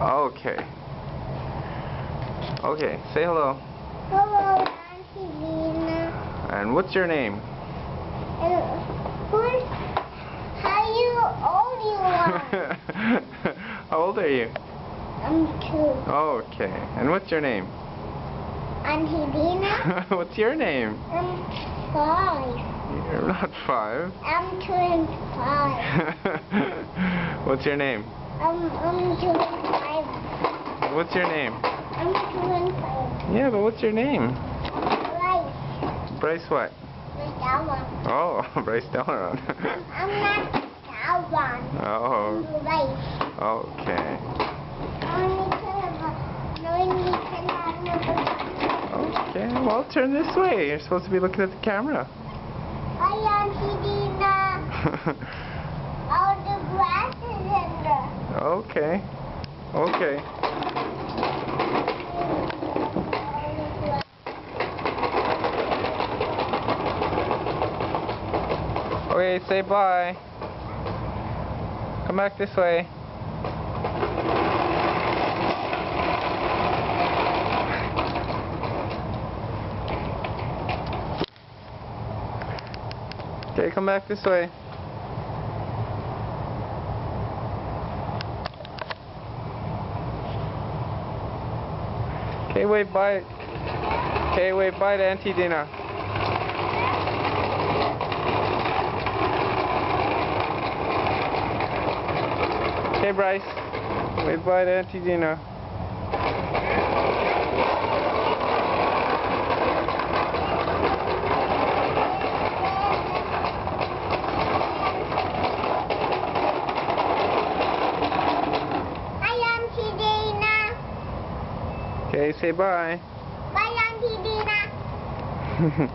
Okay. Okay, say hello. Hello, Auntie Lena. And what's your name? How old you are? How old are you? I'm 2. Okay. And what's your name? Auntie Lena. What's your name? I'm 5. You're not 5. I'm 25. What's your name? I'm 25. What's your name? I'm 25. Yeah, but what's your name? Bryce. Bryce what? Bryce. Oh, Bryce Delaron. I'm not that one. Oh. I'm Bryce. Okay. Okay, well turn this way. You're supposed to be looking at the camera. Hi, Auntie Dina. All the grass is in there. Okay. Okay. Okay, say bye. Come back this way. Okay, come back this way. Okay, wait, bye. Okay, wait, bye to Auntie Dina. Okay, Bryce. Wait, bye to Auntie Dina. Hi, Auntie Dina. Okay, say bye. Bye, Auntie Dina.